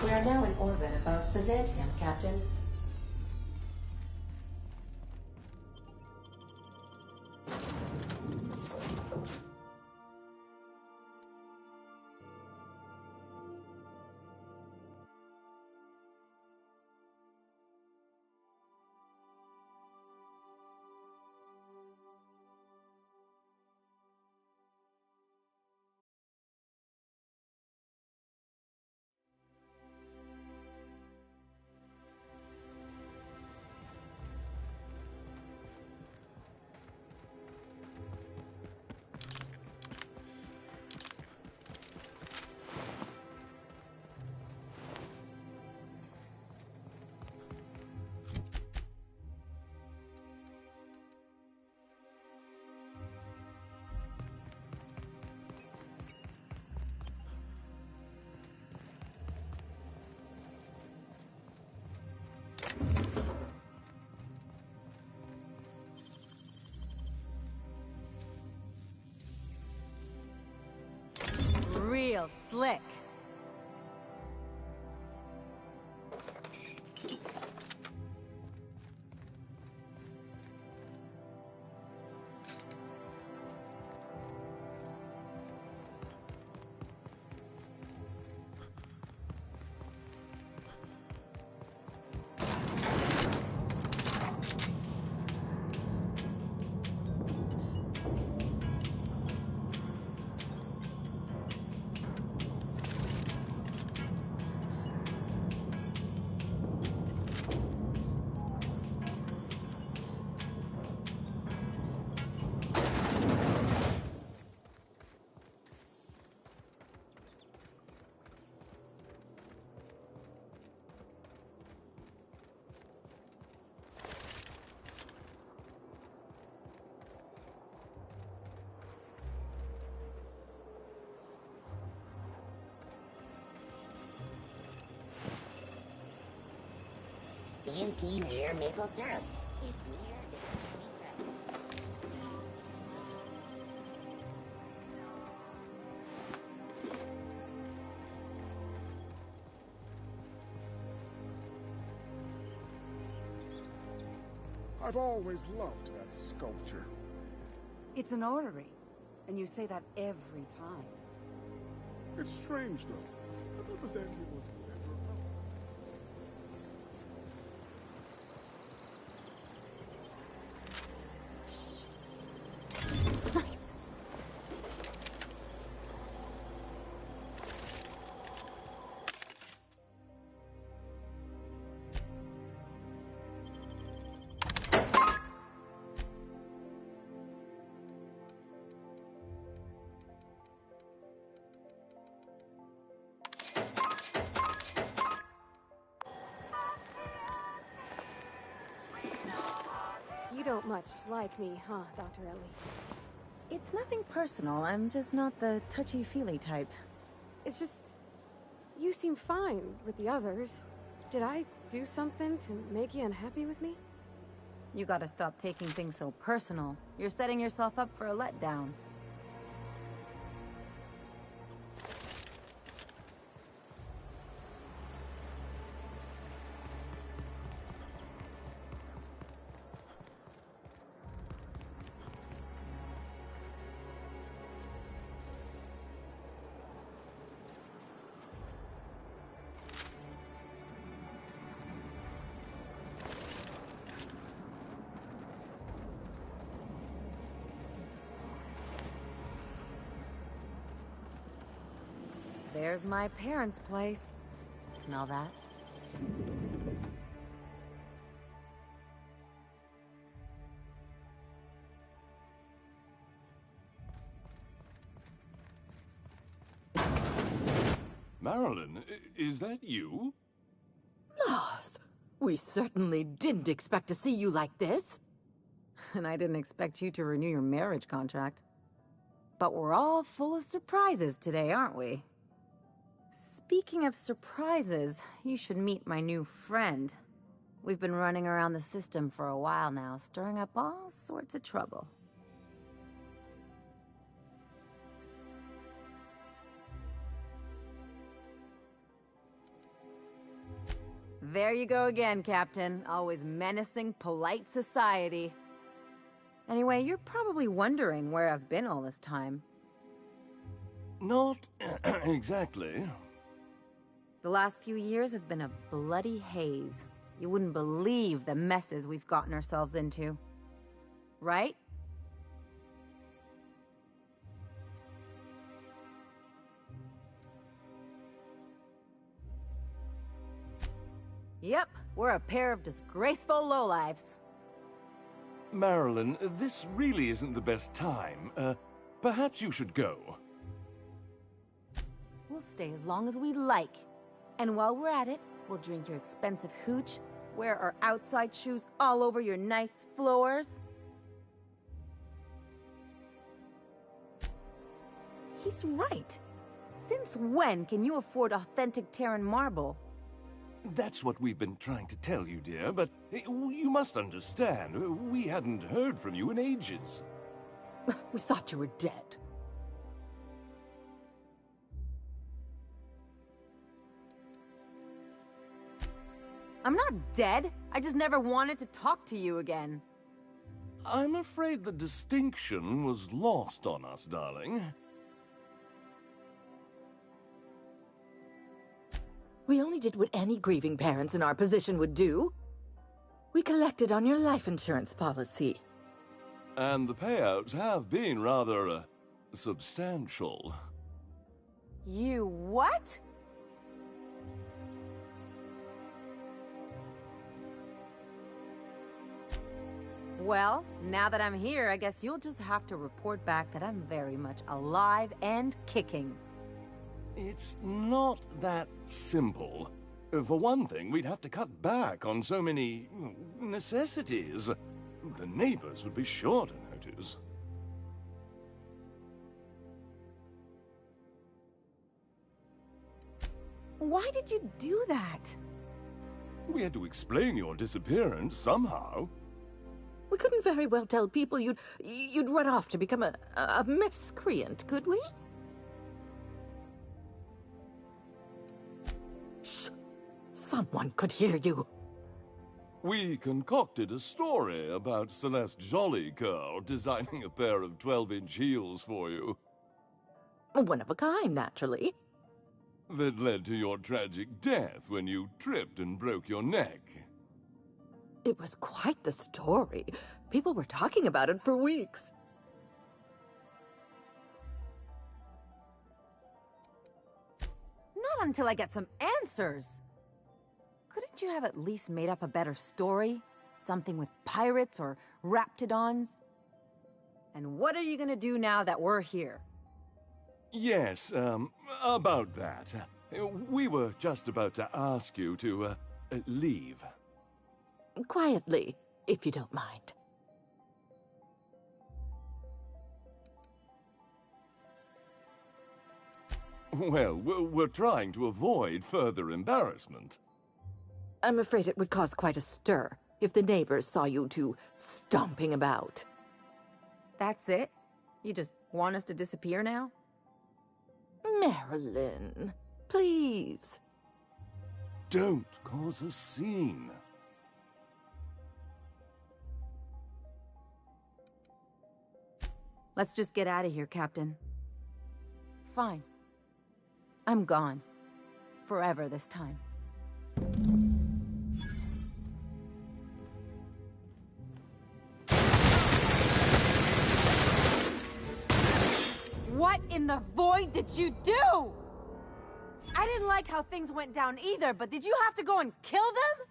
We are now in orbit above Byzantium, Captain. Real slick. CNP near maple syrup. It's near I've always loved that sculpture. It's an orrery, and you say that every time. It's strange, though. I thought Byzantium was the center of power. You don't much like me, huh, Dr. Ellie? It's nothing personal, I'm just not the touchy-feely type. It's just... you seem fine with the others. Did I do something to make you unhappy with me? You gotta stop taking things so personal. You're setting yourself up for a letdown. There's my parents' place. Smell that? Marilyn, is that you? Lars, we certainly didn't expect to see you like this. And I didn't expect you to renew your marriage contract. But we're all full of surprises today, aren't we? Speaking of surprises, you should meet my new friend. We've been running around the system for a while now, stirring up all sorts of trouble. There you go again, Captain. Always menacing polite society. Anyway, you're probably wondering where I've been all this time. Not exactly. The last few years have been a bloody haze. You wouldn't believe the messes we've gotten ourselves into. Right? Yep, we're a pair of disgraceful lowlifes. Marilyn, this really isn't the best time. Perhaps you should go. We'll stay as long as we like. And while we're at it, we'll drink your expensive hooch, wear our outside shoes all over your nice floors. He's right. Since when can you afford authentic Terran marble? That's what we've been trying to tell you, dear, but you must understand, we hadn't heard from you in ages. We thought you were dead. I'm not dead. I just never wanted to talk to you again. I'm afraid the distinction was lost on us, darling. We only did what any grieving parents in our position would do. We collected on your life insurance policy. And the payouts have been rather, substantial. You what? Well, now that I'm here, I guess you'll just have to report back that I'm very much alive and kicking. It's not that simple. For one thing, we'd have to cut back on so many necessities. The neighbors would be sure to notice. Why did you do that? We had to explain your disappearance somehow. We couldn't very well tell people you'd run off to become a miscreant, could we? Shh! Someone could hear you. We concocted a story about Celeste Jollycurl designing a pair of 12-inch heels for you. One of a kind, naturally. That led to your tragic death when you tripped and broke your neck. It was quite the story. People were talking about it for weeks. Not until I get some answers. Couldn't you have at least made up a better story? Something with pirates or raptidons? And what are you gonna do now that we're here? Yes, about that. We were just about to ask you to, leave. Quietly, if you don't mind. Well, we're trying to avoid further embarrassment. I'm afraid it would cause quite a stir if the neighbors saw you two stomping about. That's it? You just want us to disappear now? Marilyn, please. Don't cause a scene. Let's just get out of here, Captain. Fine. I'm gone. Forever this time. What in the void did you do? I didn't like how things went down either, but did you have to go and kill them?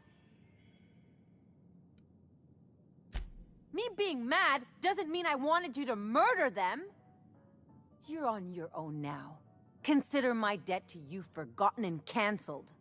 Me being mad doesn't mean I wanted you to murder them. You're on your own now. Consider my debt to you forgotten and canceled.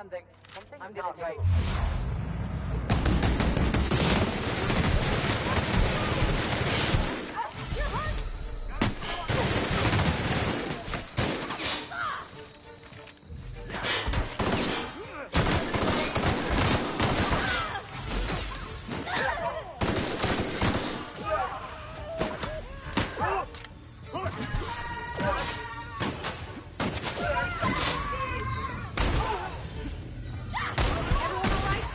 something. Something's not right. Everyone alright?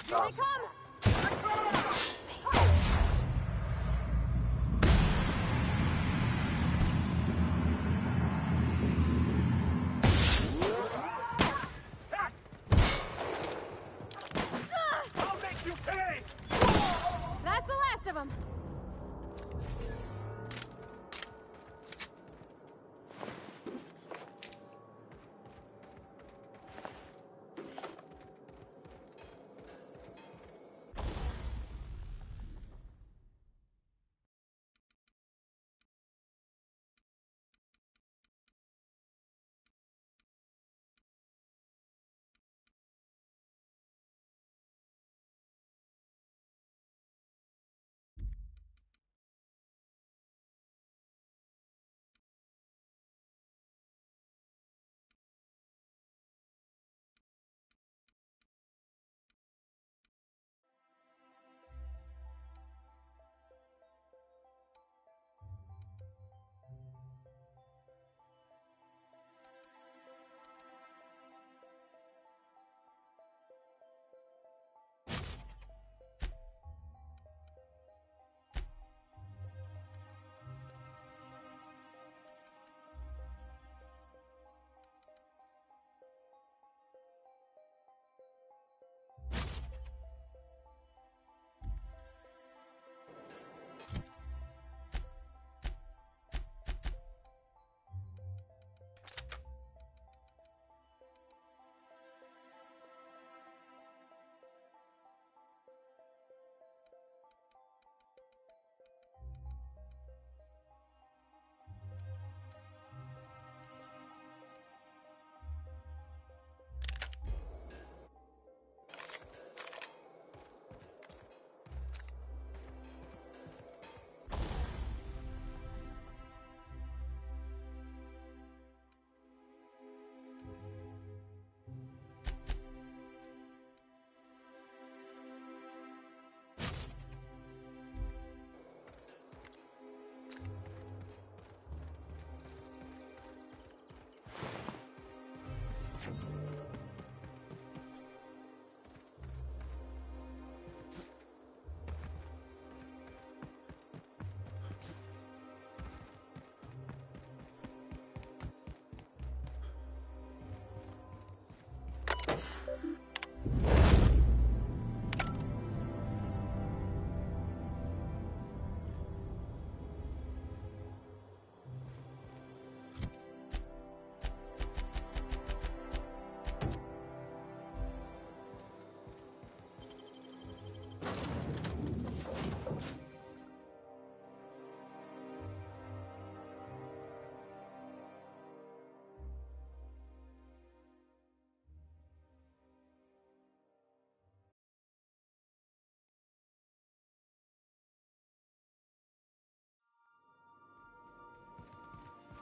Here they come! I'll make you pay! That's the last of them!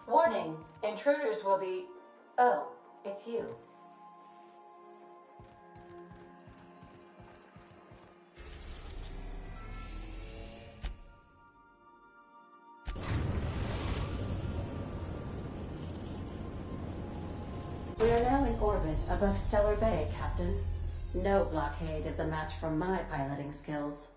Warning, intruders will be... Oh, it's you. We are now in orbit above Stellar Bay, Captain. No blockade is a match for my piloting skills.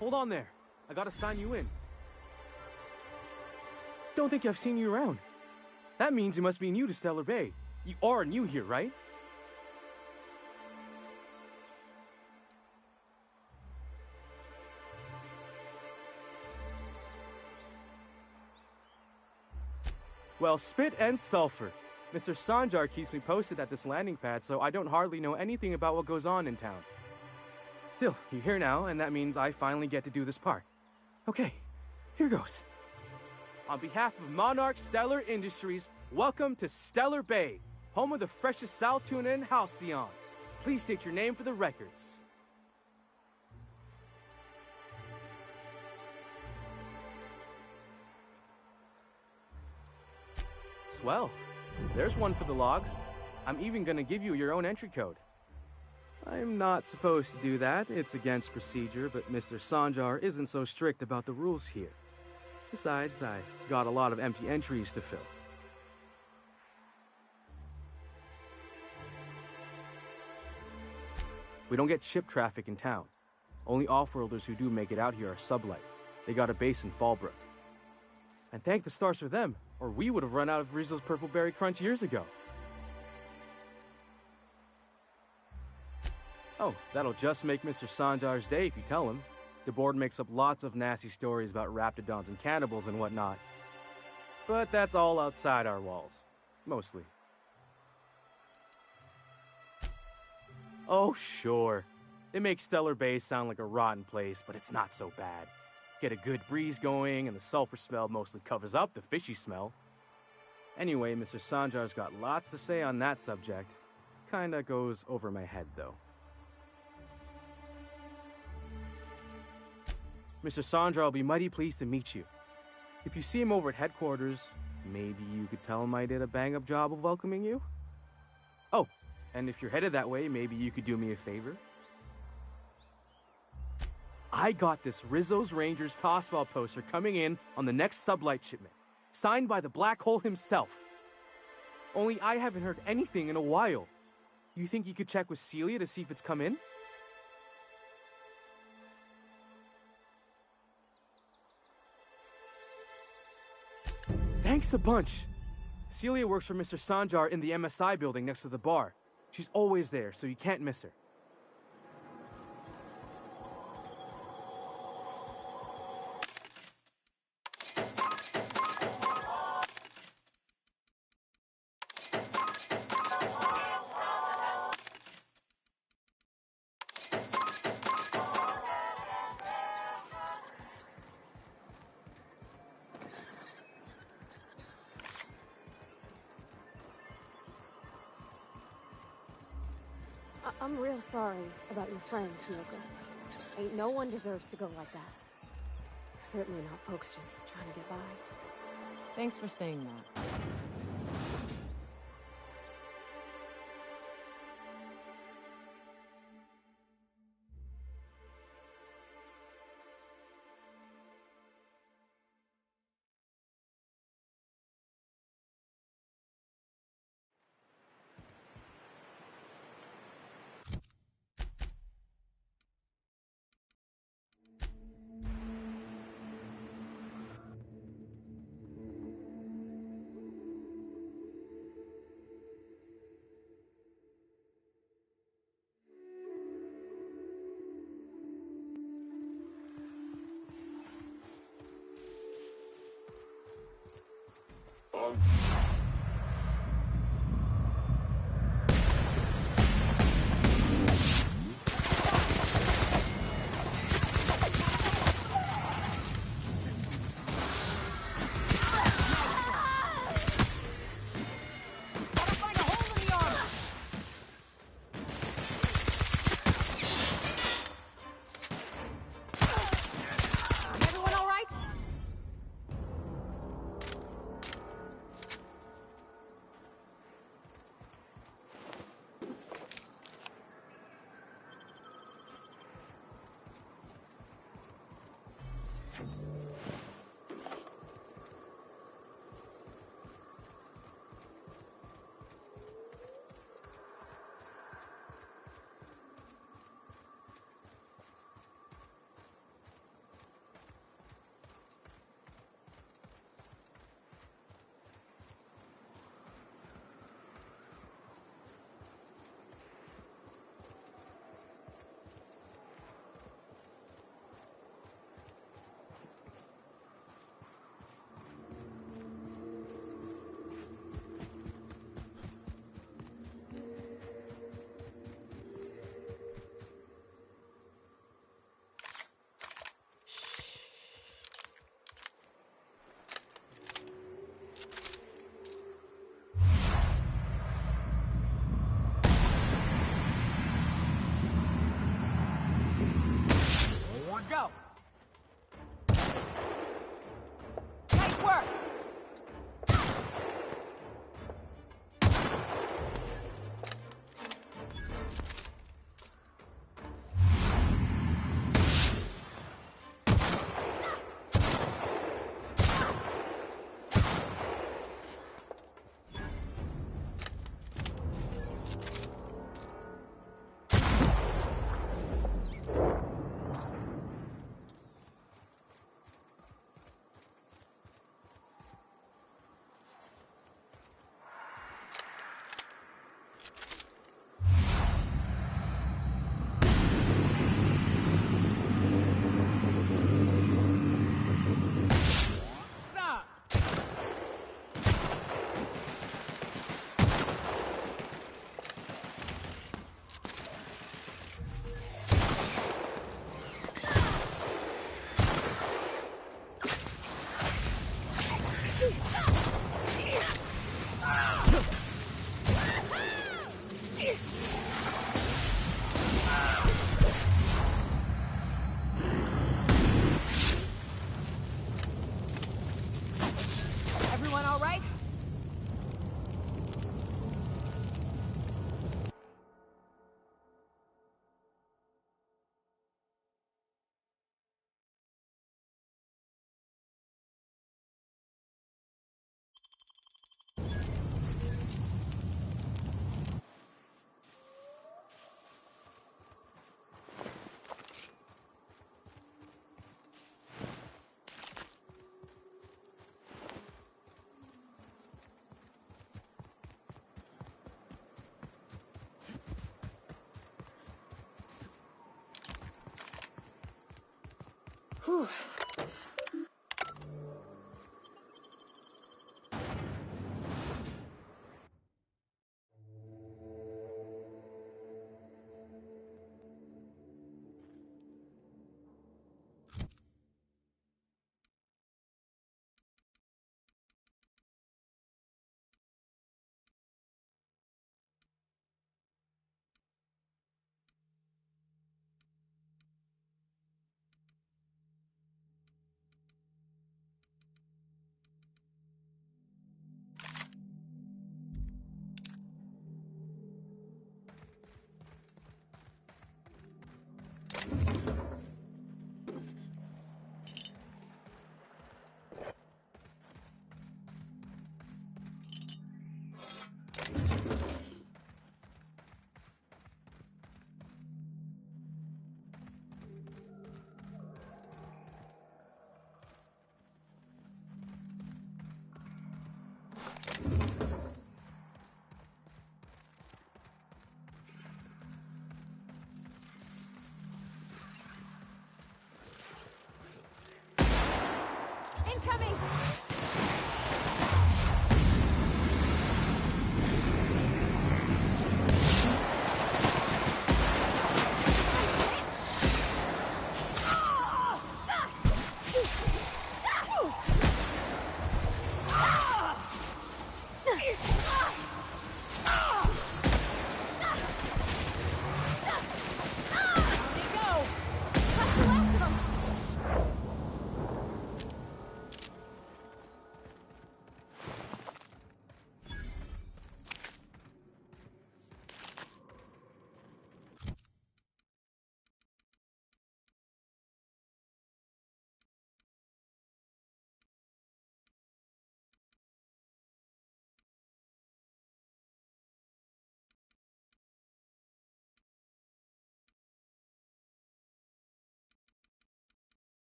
Hold on there. I gotta sign you in. Don't think I've seen you around. That means you must be new to Stellar Bay. You are new here, right? Well, spit and sulfur. Mr. Sanjar keeps me posted at this landing pad, so I don't hardly know anything about what goes on in town. Still, you're here now, and that means I finally get to do this part. Okay, here goes. On behalf of Monarch Stellar Industries, welcome to Stellar Bay, home of the freshest sal tuna in Halcyon. Please state your name for the records. Swell. There's one for the logs. I'm even gonna give you your own entry code. I'm not supposed to do that. It's against procedure, but Mr. Sanjar isn't so strict about the rules here. Besides, I got a lot of empty entries to fill. We don't get ship traffic in town. Only off-worlders who do make it out here are sublight. They got a base in Fallbrook. And thank the stars for them, or we would have run out of Rizzo's Purple Berry Crunch years ago. Oh, that'll just make Mr. Sanjar's day if you tell him. The board makes up lots of nasty stories about raptidons and cannibals and whatnot. But that's all outside our walls. Mostly. Oh, sure. It makes Stellar Bay sound like a rotten place, but it's not so bad. Get a good breeze going, and the sulfur smell mostly covers up the fishy smell. Anyway, Mr. Sanjar's got lots to say on that subject. Kinda goes over my head, though. Mr. Sanjar will be mighty pleased to meet you. If you see him over at headquarters, maybe you could tell him I did a bang-up job of welcoming you? Oh, and if you're headed that way, maybe you could do me a favor? I got this Rizzo's Rangers Tossball poster coming in on the next sublight shipment, signed by the Black Hole himself. Only I haven't heard anything in a while. You think you could check with Celia to see if it's come in? Thanks a bunch. Celia works for Mr. Sanjar in the MSI building next to the bar. She's always there, so you can't miss her. I'm real sorry about your friends, Miko. Ain't no one deserves to go like that. Certainly not folks just trying to get by. Thanks for saying that. all right? Whew. Incoming!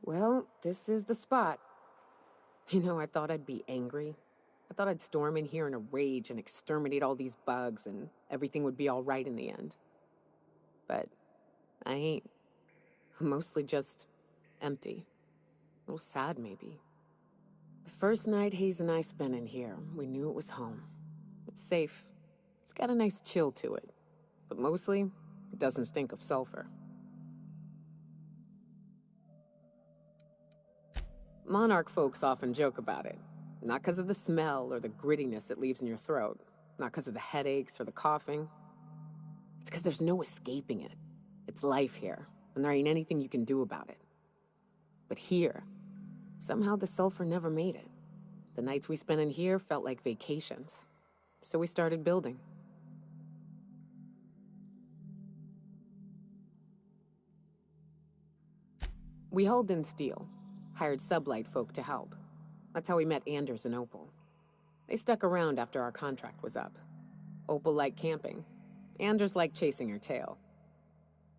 Well, this is the spot. You know, I thought I'd be angry. I thought I'd storm in here in a rage and exterminate all these bugs and everything would be all right in the end. But I ain't. I'm mostly just empty. A little sad, maybe. The first night Hayes and I spent in here, we knew it was home. It's safe. It's got a nice chill to it. But mostly, it doesn't stink of sulfur. Monarch folks often joke about it. Not because of the smell or the grittiness it leaves in your throat. Not because of the headaches or the coughing. It's because there's no escaping it. It's life here, and there ain't anything you can do about it. But here, somehow the sulfur never made it. The nights we spent in here felt like vacations. So we started building. We hauled in steel, hired sublight folk to help. That's how we met Anders and Opal. They stuck around after our contract was up. Opal liked camping. Anders liked chasing her tail.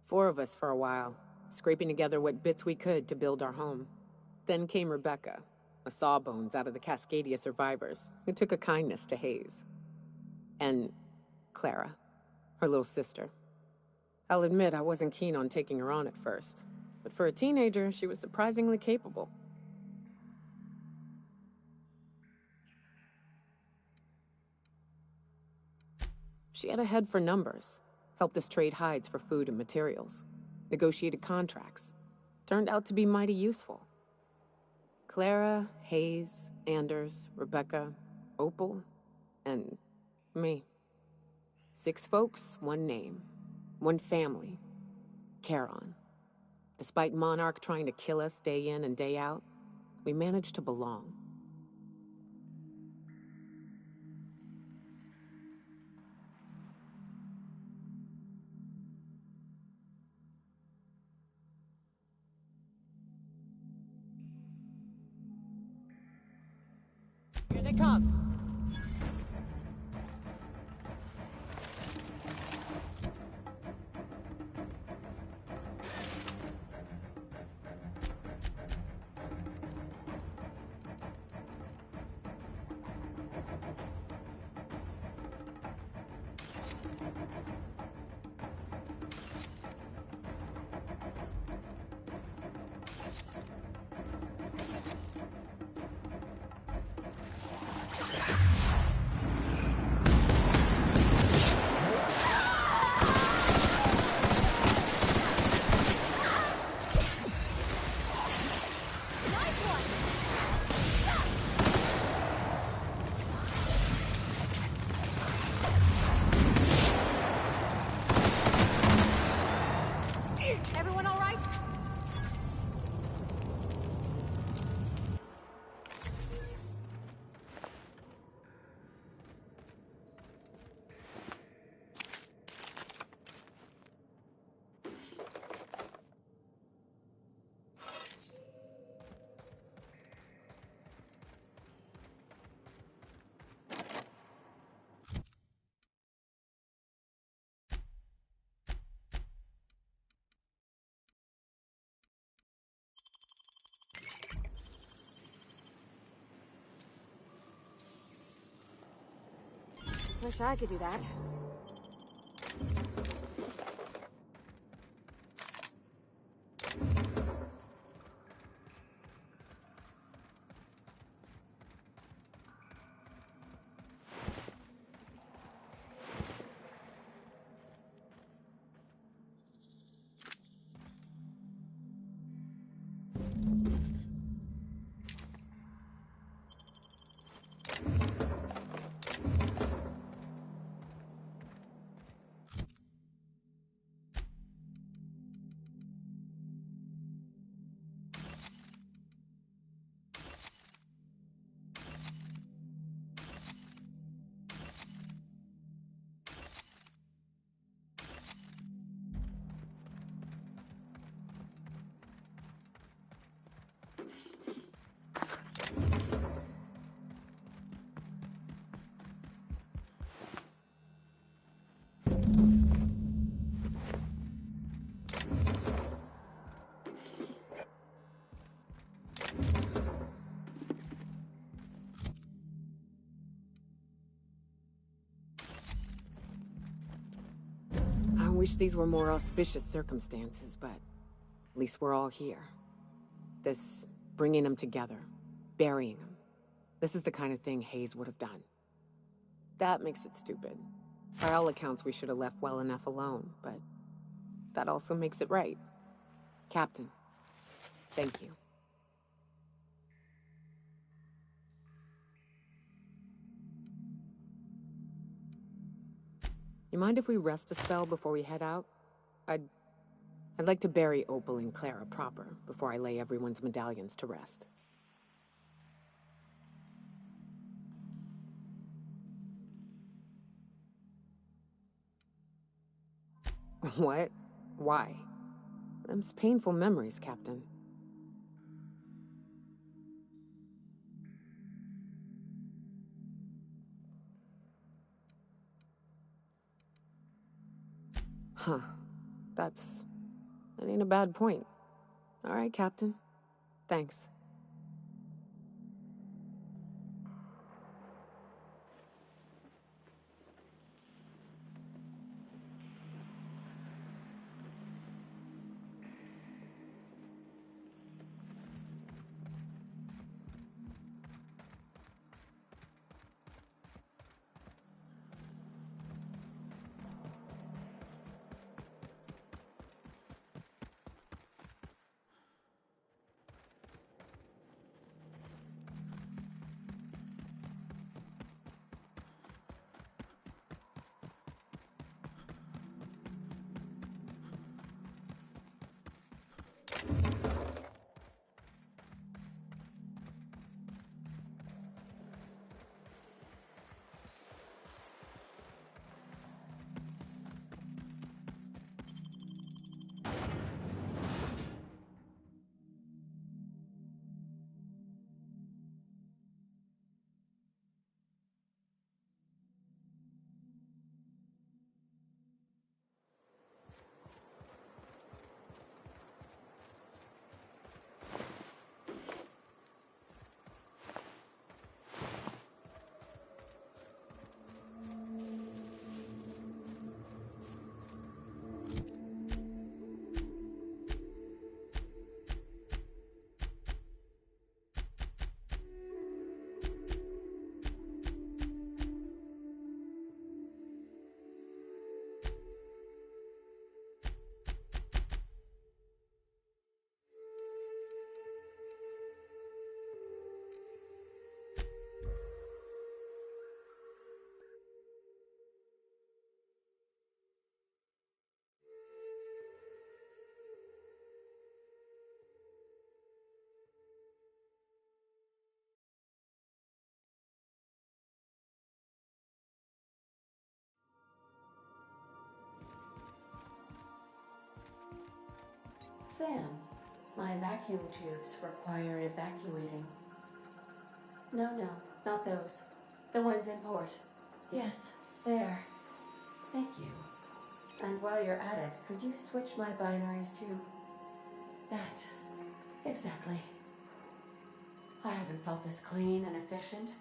4 of us for a while, scraping together what bits we could to build our home. Then came Rebecca, a sawbones out of the Cascadia survivors, who took a kindness to Hayes. And Clara, her little sister. I'll admit I wasn't keen on taking her on at first, but for a teenager, she was surprisingly capable. She had a head for numbers, helped us trade hides for food and materials, negotiated contracts. Turned out to be mighty useful. Clara, Hayes, Anders, Rebecca, Opal, and me. 6 folks, 1 name. 1 family. Charon. Despite Monarch trying to kill us day in and day out, we managed to belong. Here they come. Everyone all right? Wish I could do that. I wish these were more auspicious circumstances, but at least we're all here. This bringing them together, burying them. This is the kind of thing Hayes would have done. That makes it stupid. By all accounts, we should have left well enough alone, but that also makes it right. Captain, thank you. You mind if we rest a spell before we head out? I'd like to bury Opal and Clara proper before I lay everyone's medallions to rest. What? Why? Them's painful memories, Captain. Huh. That ain't a bad point. All right, Captain. Thanks. Sam, my vacuum tubes require evacuating. No, not those. The ones in port. Yes, there. Thank you. And while you're at it, could you switch my binaries to that? Exactly. I haven't felt this clean and efficient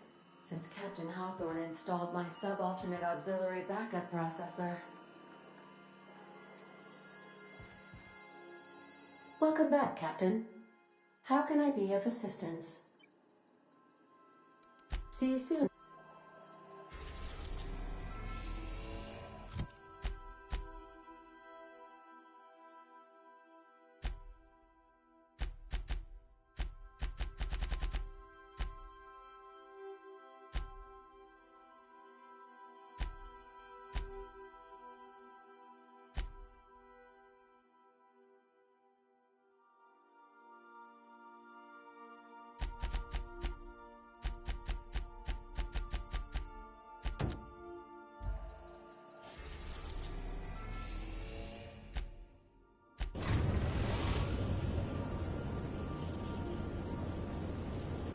since Captain Hawthorne installed my subalternate auxiliary backup processor. Welcome back, Captain. How can I be of assistance? See you soon.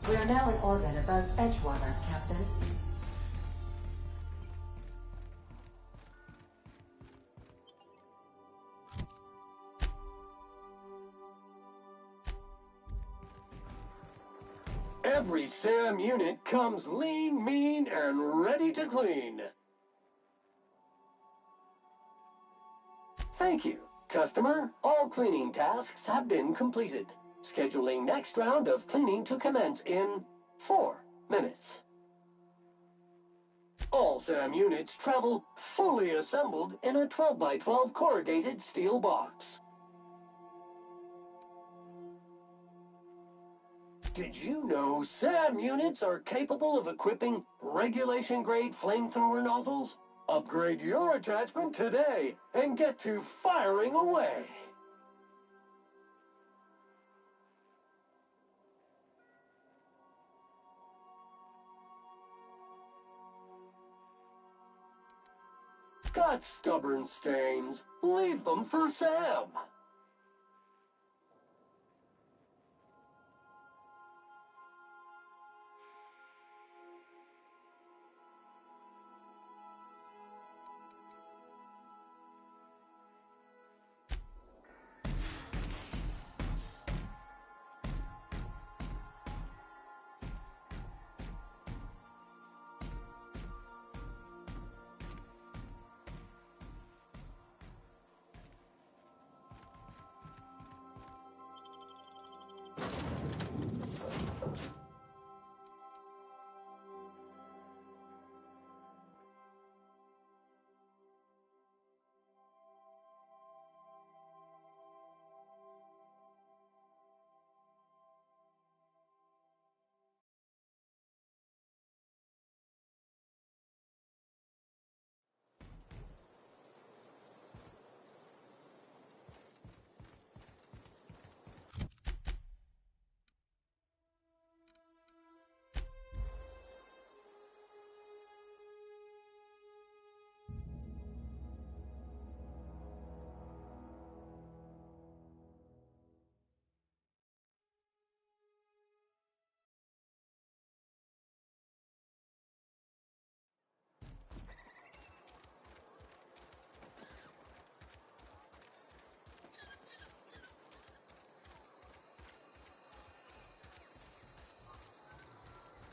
We are now in orbit above Edgewater, Captain. Every SAM unit comes lean, mean, and ready to clean. Thank you, customer. All cleaning tasks have been completed. Scheduling next round of cleaning to commence in 4 minutes. All SAM units travel fully assembled in a 12x12 corrugated steel box. Did you know SAM units are capable of equipping regulation-grade flamethrower nozzles? Upgrade your attachment today and get to firing away. Got stubborn stains? Leave them for Sam.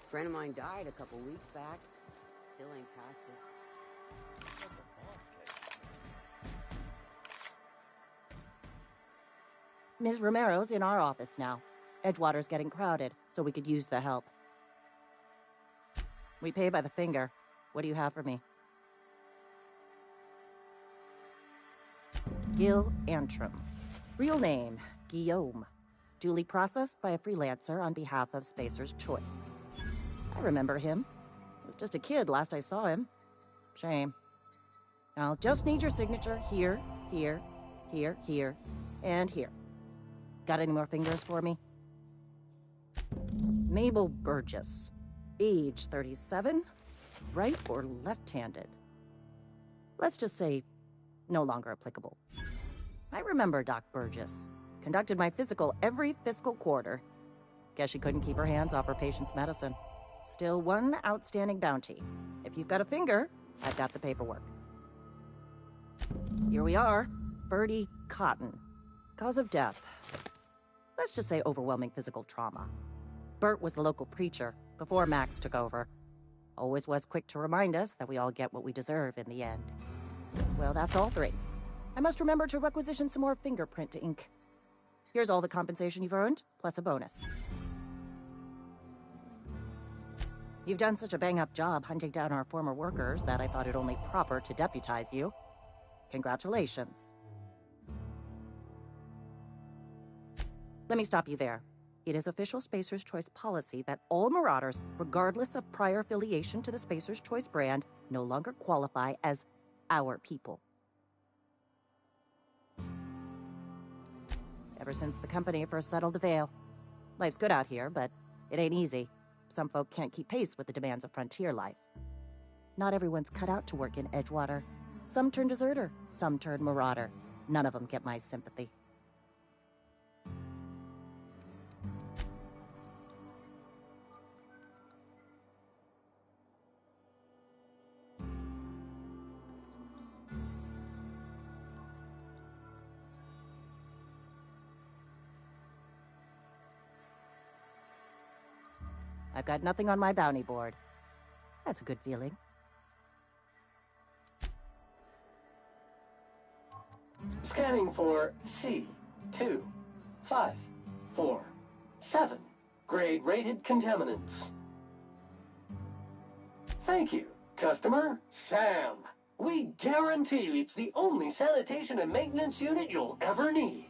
Friend of mine died a couple weeks back. Still ain't past it. Ms. Romero's in our office now. Edgewater's getting crowded, so we could use the help. We pay by the finger. What do you have for me? Gil Antrim. Real name, Guillaume. Duly processed by a freelancer on behalf of Spacer's Choice. I remember him. He was just a kid last I saw him. Shame. I'll just need your signature here, here, here, here, and here. Got any more fingers for me? Mabel Burgess. Age 37. Right or left-handed? Let's just say no longer applicable. I remember Doc Burgess. Conducted my physical every fiscal quarter. Guess she couldn't keep her hands off her patient's medicine. Still one outstanding bounty. If you've got a finger, I've got the paperwork. Here we are. Birdie Cotton. Cause of death. Let's just say overwhelming physical trauma. Bert was the local preacher before Max took over. Always was quick to remind us that we all get what we deserve in the end. Well, that's all three. I must remember to requisition some more fingerprint ink. Here's all the compensation you've earned, plus a bonus. You've done such a bang-up job hunting down our former workers that I thought it only proper to deputize you. Congratulations. Let me stop you there. It is official Spacer's Choice policy that all Marauders, regardless of prior affiliation to the Spacer's Choice brand, no longer qualify as our people. Ever since the company first settled the Veil. Life's good out here, but it ain't easy. Some folk can't keep pace with the demands of frontier life. Not everyone's cut out to work in Edgewater. Some turn deserter, some turn marauder. None of them get my sympathy. I've got nothing on my bounty board. That's a good feeling. Scanning for C2547. Grade rated contaminants. Thank you, customer Sam. We guarantee it's the only sanitation and maintenance unit you'll ever need.